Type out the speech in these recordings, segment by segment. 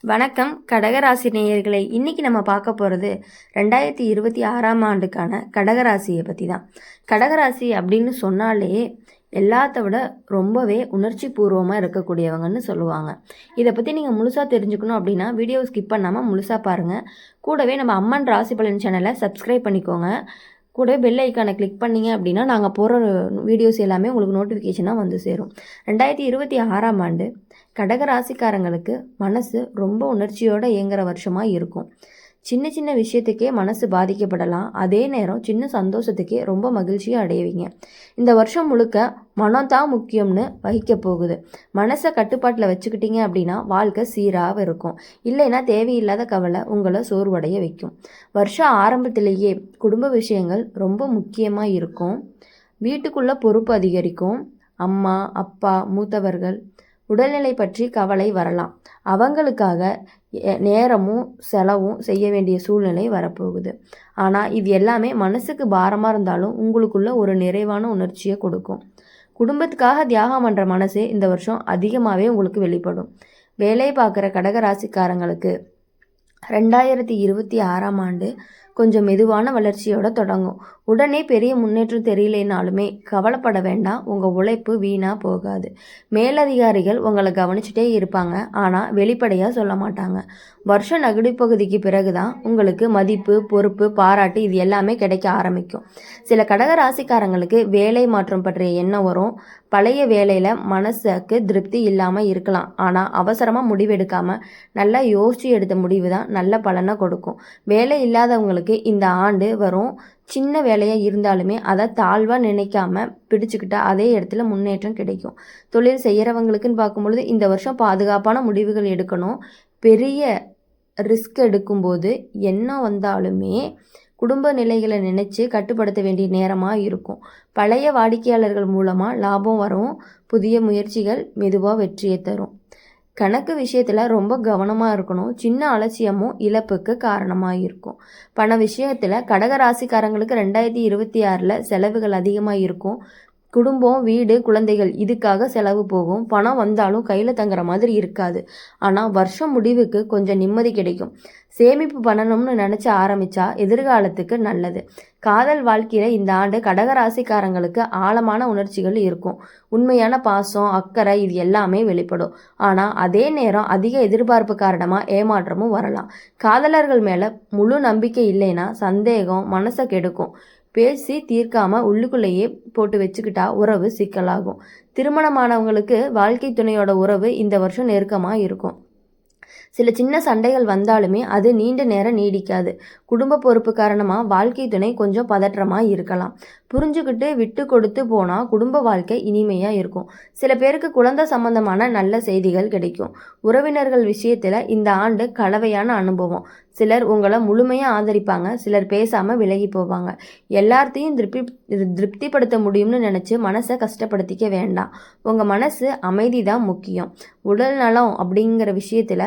வணக்கம் கடகராசி நேயர்களே. இன்னைக்கு நம்ம பார்க்க போகிறது 2026ஆம் ஆண்டுக்கான கடகராசியை பற்றி தான். கடகராசி அப்படின்னு சொன்னாலே எல்லாத்த விட ரொம்பவே உணர்ச்சி பூர்வமாக இருக்கக்கூடியவங்கன்னு சொல்லுவாங்க. இதை பற்றி நீங்கள் முழுசாக தெரிஞ்சுக்கணும் அப்படின்னா வீடியோவை ஸ்கிப் பண்ணாமல் முழுசாக பாருங்கள். கூடவே நம்ம அம்மன் ராசி பலன் சேனலை சப்ஸ்கிரைப் பண்ணிக்கோங்க. கூட பெல் ஐக்கானை கிளிக் பண்ணிங்க அப்படின்னா நாங்கள் போகிற வீடியோஸ் எல்லாமே உங்களுக்கு நோட்டிஃபிகேஷனாக வந்து சேரும். 2026ஆம் ஆண்டு கடக ராசிக்காரங்களுக்கு மனசு ரொம்ப உணர்ச்சியோடு இயங்குகிற வருஷமாக இருக்கும். சின்ன சின்ன விஷயத்துக்கே மனசு பாதிக்கப்படலாம். அதே நேரம் சின்ன சந்தோஷத்துக்கே ரொம்ப மகிழ்ச்சியாக அடைவீங்க. இந்த வருஷம் முழுக்க மனம் தான் முக்கியம்னு வகிக்க போகுது. மனசை கட்டுப்பாட்டில் வச்சுக்கிட்டீங்க அப்படின்னா வாழ்க்கை சீராக இருக்கும். இல்லைன்னா தேவையில்லாத கவலை உங்களை சோர்வடைய வைக்கும். வருஷம் ஆரம்பத்திலேயே குடும்ப விஷயங்கள் ரொம்ப முக்கியமாக இருக்கும். வீட்டுக்குள்ளே பொறுப்பு அதிகரிக்கும். அம்மா அப்பா மூத்தவர்கள் உடல்நிலை பற்றி கவலை வரலாம். அவங்களுக்காக நேரமும் செலவும் செய்ய வேண்டிய சூழ்நிலை வரப்போகுது. ஆனால் இது எல்லாமே மனசுக்கு பாரமாக இருந்தாலும் உங்களுக்குள்ள ஒரு நிறைவான உணர்ச்சியை கொடுக்கும். குடும்பத்துக்காக தியாகம் பண்ணுற மனசு இந்த வருஷம் அதிகமாகவே உங்களுக்கு வெளிப்படும். வேலை பார்க்குற கடகராசிக்காரங்களுக்கு 2026ஆம் ஆண்டு கொஞ்சம் மெதுவான வளர்ச்சியோட தொடங்கும். உடனே பெரிய முன்னேற்றம் தெரியலைனாலுமே கவலைப்பட வேண்டாம். உங்கள் உழைப்பு வீணாக போகாது. மேலதிகாரிகள் உங்களை கவனிச்சுட்டே இருப்பாங்க, ஆனால் வெளிப்படையாக சொல்ல மாட்டாங்க. வருஷம் நடுப்பகுதிக்கு பிறகு தான் உங்களுக்கு மதிப்பு பொறுப்பு பாராட்டு இது எல்லாமே கிடைக்க ஆரம்பிக்கும். சில கடக ராசிக்காரங்களுக்கு வேலை மாற்றம் பற்றிய எண்ணம் வரும். பழைய வேலையில் மனசுக்கு திருப்தி இல்லாமல் இருக்கலாம், ஆனால் அவசரமாக முடிவெடுக்காமல் நல்லா யோசித்து எடுத்த முடிவு தான் நல்ல பலனை கொடுக்கும். வேலை இல்லாதவங்களுக்கு இந்த ஆண்டு வரும். சின்ன வேலையாக இருந்தாலுமே அதை தாழ்வாக நினைக்காம பிடிச்சிக்கிட்டா அதே இடத்துல முன்னேற்றம் கிடைக்கும். தொழில் செய்கிறவங்களுக்குன்னு பார்க்கும்பொழுது இந்த வருஷம் பாதுகாப்பான முடிவுகள் எடுக்கணும். பெரிய ரிஸ்க் எடுக்கும்போது என்ன வந்தாலுமே குடும்ப நிலைகளை நினச்சி கட்டுப்படுத்த வேண்டிய நேரமாக இருக்கும். பழைய வாடிக்கையாளர்கள் மூலமாக லாபம் வரும். புதிய முயற்சிகள் மெதுவாக வெற்றியை தரும். கணக்கு விஷயத்தில் ரொம்ப கவனமாக இருக்கணும். சின்ன அலட்சியமும் இழப்புக்கு காரணமாக இருக்கும். பண விஷயத்தில் கடகராசிக்காரங்களுக்கு 2026 செலவுகள் அதிகமாக இருக்கும். குடும்பம் வீடு குழந்தைகள் இதுக்காக செலவு போகும். பணம் வந்தாலும் கையில் தங்குற மாதிரி இருக்காது. ஆனால் வருஷம் முடிவுக்கு கொஞ்சம் நிம்மதி கிடைக்கும். சேமிப்பு பண்ணணும்னு நினச்சி ஆரம்பித்தா எதிர்காலத்துக்கு நல்லது. காதல் வாழ்க்கையில் இந்த ஆண்டு கடகராசிக்காரங்களுக்கு ஆழமான உணர்ச்சிகள் இருக்கும். உண்மையான பாசம் அக்கறை இது எல்லாமே வெளிப்படும். ஆனால் அதே நேரம் அதிக எதிர்பார்ப்பு காரணமாக ஏமாற்றமும் வரலாம். காதலர்கள் மேலே முழு நம்பிக்கை இல்லைன்னா சந்தேகம் மனசை கெடுக்கும். பேசி தீர்க்காம உள்ளுக்குள்ளேயே போட்டு வச்சுக்கிட்டா உறவு சிக்கலாகும். திருமணமானவங்களுக்கு வாழ்க்கை துணையோட உறவு இந்த வருஷம் நெருக்கமாக இருக்கும். சில சின்ன சண்டைகள் வந்தாலுமே அது நீண்ட நேரம் நீடிக்காது. குடும்ப பொறுப்பு காரணமாக வாழ்க்கை துணை கொஞ்சம் பதற்றமாக இருக்கலாம். புரிஞ்சுக்கிட்டு விட்டு கொடுத்து போனால் குடும்ப வாழ்க்கை இனிமையாக இருக்கும். சில பேருக்கு குழந்தை சம்பந்தமான நல்ல செய்திகள் கிடைக்கும். உறவினர்கள் விஷயத்தில் இந்த ஆண்டு கலவையான அனுபவம். சிலர் உங்களை முழுமையாக ஆதரிப்பாங்க, சிலர் பேசாமல் விலகி போவாங்க. எல்லாத்தையும் திருப்திப்படுத்த முடியும்னு நினச்சி மனசை கஷ்டப்படுத்திக்க வேண்டாம். உங்கள் மனசு அமைதி தான் முக்கியம். உடல் நலம் அப்படிங்கிற விஷயத்தில்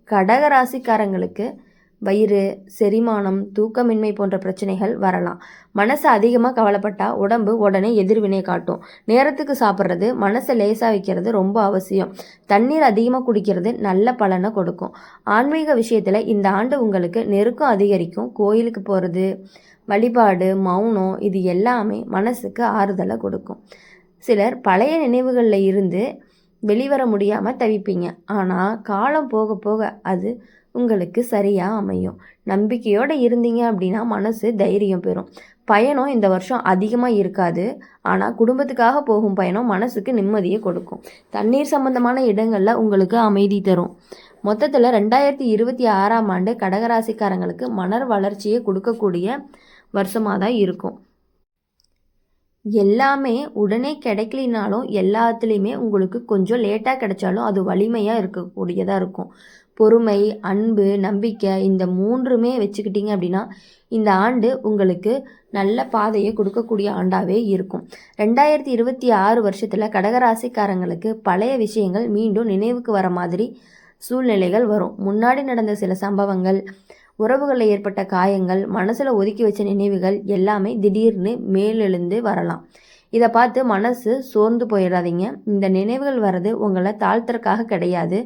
கடகராசிக்காரங்களுக்கு வயிறு செரிமானம் தூக்கமின்மை போன்ற பிரச்சனைகள் வரலாம். மனசு அதிகமாக கவலைப்பட்டால் உடம்பு உடனே எதிர்வினை காட்டும். நேரத்துக்கு சாப்பிட்றது மனசை லேசாக வைக்கிறது ரொம்ப அவசியம். தண்ணீர் அதிகமாக குடிக்கிறது நல்ல பலனை கொடுக்கும். ஆன்மீக விஷயத்தில் இந்த ஆண்டு உங்களுக்கு நெருக்கம் அதிகரிக்கும். கோயிலுக்கு போகிறது வழிபாடு மௌனம் இது எல்லாமே மனசுக்கு ஆறுதலை கொடுக்கும். சிலர் பழைய நினைவுகளில் இருந்து வெளிவர முடியாமல் தவிப்பீங்க. ஆனால் காலம் போக போக அது உங்களுக்கு சரியாக அமையும். நம்பிக்கையோடு இருந்தீங்க அப்படின்னா மனசு தைரியம் பெறும். பயணம் இந்த வருஷம் அதிகமாக இருக்காது, ஆனால் குடும்பத்துக்காக போகும் பயணம் மனசுக்கு நிம்மதியை கொடுக்கும். தண்ணீர் சம்பந்தமான இடங்களில் உங்களுக்கு அமைதி தரும். மொத்தத்தில் 2026ஆம் ஆண்டு கடகராசிக்காரங்களுக்கு மன வளர்ச்சியை கொடுக்கக்கூடிய வருஷமாக தான் இருக்கும். எல்லாமே உடனே கிடைக்கலினாலும் எல்லாத்துலேயுமே உங்களுக்கு கொஞ்சம் லேட்டாக கிடைச்சாலும் அது வலிமையாக இருக்கக்கூடியதாக இருக்கும். பொறுமை அன்பு நம்பிக்கை இந்த மூன்றுமே வச்சுக்கிட்டீங்க அப்படின்னா இந்த ஆண்டு உங்களுக்கு நல்ல பாதையை கொடுக்கக்கூடிய ஆண்டாகவே இருக்கும். 2026 வருஷத்தில் கடகராசிக்காரங்களுக்கு பழைய விஷயங்கள் மீண்டும் நினைவுக்கு வர மாதிரி சூழ்நிலைகள் வரும். முன்னாடி நடந்த சில சம்பவங்கள் உறவுகளில் ஏற்பட்ட காயங்கள் மனசில் ஒதுக்கி வச்ச நினைவுகள் எல்லாமே திடீர்னு மேலெழுந்து வரலாம். இதை பார்த்து மனசு சோர்ந்து போயிடாதீங்க. இந்த நினைவுகள் வர்றது உங்களை தாழ்த்துறதுக்காக கிடையாது,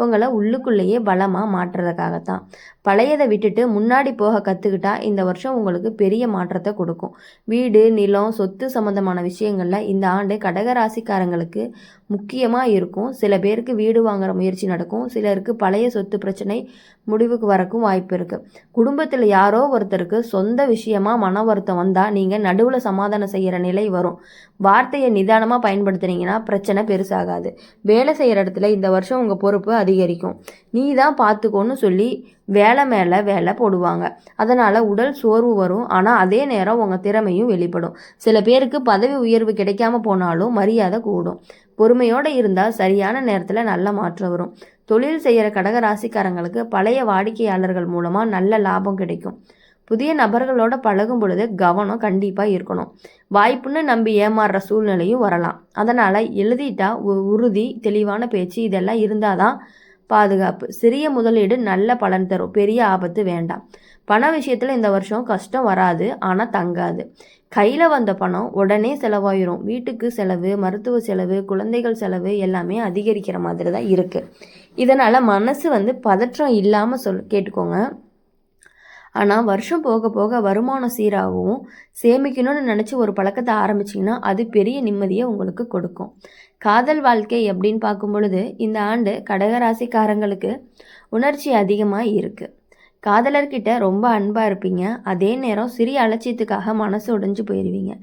உங்களை உள்ளுக்குள்ளேயே பலமாக மாற்றுறதுக்காகத்தான். பழையதை விட்டுட்டு முன்னாடி போக கற்றுக்கிட்டா இந்த வருஷம் உங்களுக்கு பெரிய மாற்றத்தை கொடுக்கும். வீடு, நிலம், சொத்து சம்மந்தமான விஷயங்களில் இந்த ஆண்டு கடகராசிக்காரங்களுக்கு முக்கியமாக இருக்கும். சில பேருக்கு வீடு வாங்குகிற முயற்சி நடக்கும். சிலருக்கு பழைய சொத்து பிரச்சனை முடிவுக்கு வரக்கும் வாய்ப்பு இருக்குது. குடும்பத்தில் யாரோ ஒருத்தருக்கு சொந்த விஷயமா மன வருத்தம் வந்தால் நீங்கள் நடுவில் சமாதானம் செய்கிற நிலை வரும். வார்த்தையை நிதானமாக பயன்படுத்துனீங்கன்னா பிரச்சனை பெருசாகாது. வேலை செய்கிற இடத்துல இந்த வருஷம் உங்கள் பொறுப்பு அதிகரிக்கும். நீ தான் பார்த்துக்கோன்னு சொல்லி வேலை மேலே வேலை போடுவாங்க. அதனால் உடல் சோர்வு வரும். ஆனால் அதே நேரம் உங்கள் திறமையும் வெளிப்படும். சில பேருக்கு பதவி உயர்வு கிடைக்காம போனாலும் மரியாதை கூடும். பொறுமையோடு இருந்தால் சரியான நேரத்தில் நல்ல மாற்றம் வரும். தொழில் செய்கிற கடகராசிக்காரங்களுக்கு பழைய வாடிக்கையாளர்கள் மூலமாக நல்ல லாபம் கிடைக்கும். புதிய நபர்களோட பழகும் பொழுது கவனம் கண்டிப்பாக இருக்கணும். வாய்ப்புன்னு நம்பி ஏமாறுற சூழ்நிலையும் வரலாம். அதனால் எழுதிட்டா உறுதி, தெளிவான பேச்சு இதெல்லாம் இருந்தால் தான் பாதுகாப்பு. சிறிய முதலீடு நல்ல பலன் தரும். பெரிய ஆபத்து வேண்டாம். பண விஷயத்தில் இந்த வருஷம் கஷ்டம் வராது, ஆனால் தங்காது. கையில் வந்த பணம் உடனே செலவாயிரும். வீட்டுக்கு செலவு, மருத்துவ செலவு, குழந்தைகள் செலவு எல்லாமே அதிகரிக்கிற மாதிரி தான் இருக்குது. இதனால் மனசு பதற்றம் இல்லாமல் கேட்டுக்கோங்க. ஆனால் வருஷம் போக போக வருமானம் சீராகவும் சேமிக்கணும்னு நினச்சி ஒரு பழக்கத்தை ஆரம்பிச்சிங்கன்னா அது பெரிய நிம்மதியை உங்களுக்கு கொடுக்கும். காதல் வாழ்க்கை அப்படின்னு பார்க்கும் பொழுது இந்த ஆண்டு கடகராசிக்காரங்களுக்கு உணர்ச்சி அதிகமாக இருக்குது. காதலர்கிட்ட ரொம்ப அன்பாக இருப்பீங்க. அதே நேரம் சிறிய அலட்சியத்துக்காக மனசு உடைஞ்சு போயிடுவீங்க.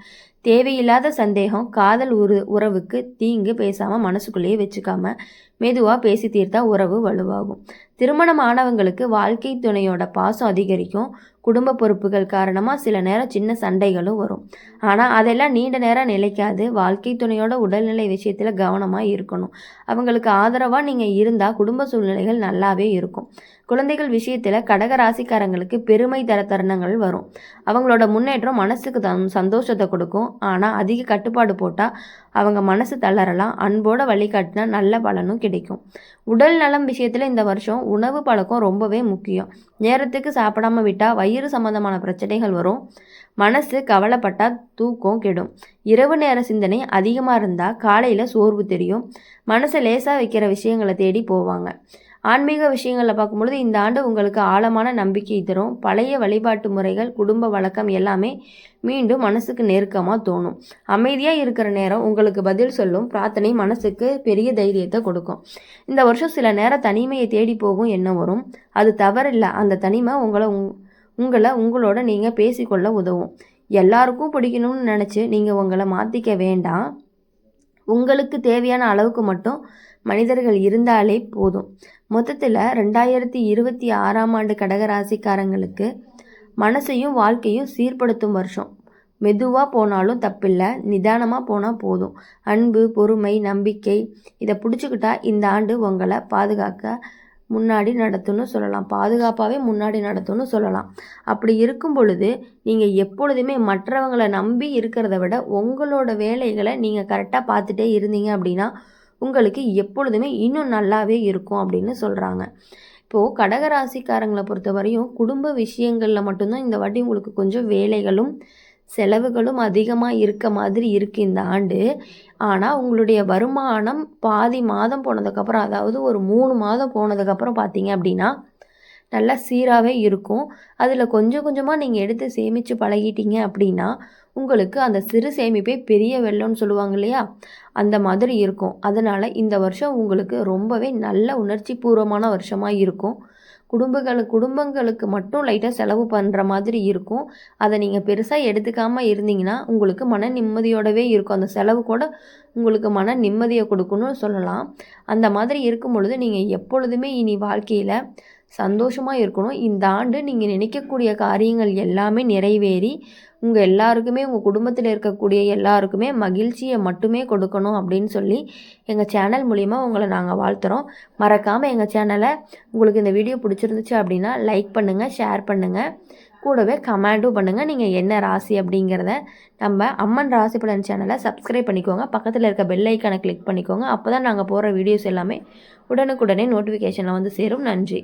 தேவையில்லாத சந்தேகம் காதல் உறவுக்கு தீங்கு பேசாமல் மனசுக்குள்ளேயே வச்சுக்காம மெதுவாக பேசி தீர்த்தா உறவு வலுவாகும். திருமணமானவங்களுக்கு வாழ்க்கை துணையோட பாசம் அதிகரிக்கும். குடும்ப பொறுப்புகள் காரணமாக சில நேரம் சின்ன சண்டைகளும் வரும். ஆனால் அதெல்லாம் நீண்ட நேரம் நிலைக்காது. வாழ்க்கை துணையோட உடல்நிலை விஷயத்தில் கவனமாக இருக்கணும். அவங்களுக்கு ஆதரவாக நீங்கள் இருந்தால் குடும்ப சூழ்நிலைகள் நல்லாவே இருக்கும். குழந்தைகள் விஷயத்தில் கடகராசிக்காரங்களுக்கு பெருமை தர தருணங்கள் வரும். அவங்களோட முன்னேற்றம் மனசுக்கு சந்தோஷத்தை கொடுக்கும். ஆனால் அதிக கட்டுப்பாடு போட்டால் அவங்க மனசு தளரலாம். அன்போட வழிகாட்டினா நல்ல பலனும் கிடைக்கும். உடல் நலம் விஷயத்தில் இந்த வருஷம் உணவு பழக்கம் ரொம்பவே முக்கியம். நேரத்துக்கு சாப்பிடாம விட்டால் வயிறு சம்மந்தமான பிரச்சனைகள் வரும். மனசு கவலைப்பட்டால் தூக்கம் கெடும். இரவு நேர சிந்தனை அதிகமாக இருந்தால் காலையில் சோர்வு தெரியும். மனசை லேசாக வைக்கிற விஷயங்களை தேடி போவாங்க. ஆன்மீக விஷயங்களில் பார்க்கும்பொழுது இந்த ஆண்டு உங்களுக்கு ஆழமான நம்பிக்கை தரும். பழைய வழிபாட்டு முறைகள், குடும்ப வழக்கம் எல்லாமே மீண்டும் மனசுக்கு நெருக்கமாக தோணும். அமைதியாக இருக்கிற நேரம் உங்களுக்கு பதில் சொல்லும். பிரார்த்தனை மனசுக்கு பெரிய தைரியத்தை கொடுக்கும். இந்த வருஷம் சில நேரம் தனிமையை தேடி போகும் எண்ணம் வரும். அது தவறில்லை. அந்த தனிமை உங்களோட நீங்கள் பேசிக்கொள்ள உதவும். எல்லாருக்கும் பிடிக்கணும்னு நினச்சி நீங்கள் உங்களை மாற்றிக்க வேண்டாம். உங்களுக்கு தேவையான அளவுக்கு மட்டும் மனிதர்கள் இருந்தாலே போதும். மொத்தத்தில் 2026ஆம் ஆண்டு கடகராசிக்காரங்களுக்கு மனசையும் வாழ்க்கையும் சீர்படுத்தும் வருஷம். மெதுவாக போனாலும் தப்பில்லை, நிதானமாக போனால் போதும். அன்பு, பொறுமை, நம்பிக்கை இதை பிடிச்சிக்கிட்டா இந்த ஆண்டு உங்களை பாதுகாப்பாகவே முன்னாடி நடத்தும்னு சொல்லலாம். அப்படி இருக்கும் பொழுது நீங்கள் எப்பொழுதுமே மற்றவங்களை நம்பி இருக்கிறத விட உங்களோட வேலைகளை நீங்கள் கரெக்டாக பார்த்துட்டே இருந்தீங்க அப்படின்னா உங்களுக்கு எப்பொழுதுமே இன்னும் நல்லாவே இருக்கும் அப்படின்னு சொல்கிறாங்க. இப்போது கடகராசிக்காரங்களை பொறுத்த வரையும் குடும்ப விஷயங்களில் மட்டும்தான் இந்த வாட்டி உங்களுக்கு கொஞ்சம் வேலைகளும் செலவுகளும் அதிகமாக இருக்க மாதிரி இருக்குது இந்த ஆண்டு. ஆனால் உங்களுடைய வருமானம் பாதி மாதம் போனதுக்கப்புறம், அதாவது ஒரு 3 மாதம் போனதுக்கப்புறம் பார்த்தீங்க அப்படின்னா நல்லா சீராகவே இருக்கும். அதில் கொஞ்சம் கொஞ்சமாக நீங்கள் எடுத்து சேமித்து பழகிட்டீங்க அப்படின்னா உங்களுக்கு அந்த சிறு சேமிப்பே பெரிய வெள்ளம்னு சொல்லுவாங்க இல்லையா, அந்த மாதிரி இருக்கும். அதனால் இந்த வருஷம் உங்களுக்கு ரொம்பவே நல்ல உணர்ச்சி பூர்வமான வருஷமாக இருக்கும். குடும்பங்களுக்கு மட்டும் லைட்டாக செலவு பண்ணுற மாதிரி இருக்கும். அதை நீங்கள் பெருசாக எடுத்துக்காமல் இருந்தீங்கன்னா உங்களுக்கு மன நிம்மதியோடவே இருக்கும். அந்த செலவு கூட உங்களுக்கு மன நிம்மதியை கொடுக்கணும்னு சொல்லலாம். அந்த மாதிரி இருக்கும் பொழுது நீங்கள் எப்பொழுதுமே இனி வாழ்க்கையில் சந்தோஷமாக இருக்கணும். இந்த ஆண்டு நீங்கள் நினைக்கக்கூடிய காரியங்கள் எல்லாமே நிறைவேறி உங்கள் எல்லாருக்குமே, உங்கள் குடும்பத்தில் இருக்கக்கூடிய எல்லாருக்குமே மகிழ்ச்சியை மட்டுமே கொடுக்கணும் அப்படின்னு சொல்லி எங்கள் சேனல் மூலிமா உங்களை நாங்கள் வாழ்த்துறோம். மறக்காமல் எங்கள் சேனலை உங்களுக்கு இந்த வீடியோ பிடிச்சிருந்துச்சு அப்படின்னா லைக் பண்ணுங்கள், ஷேர் பண்ணுங்கள், கூடவே கமெண்ட்டும் பண்ணுங்கள். நீங்கள் என்ன ராசி அப்படிங்கிறத நம்ம அம்மன் ராசி பலன் சேனலை சப்ஸ்கிரைப் பண்ணிக்கோங்க. பக்கத்தில் இருக்க பெல் ஐக்கானை கிளிக் பண்ணிக்கோங்க. அப்போ தான் நாங்கள் போகிற வீடியோஸ் எல்லாமே உடனுக்குடனே நோட்டிஃபிகேஷனில் வந்து சேரும். நன்றி.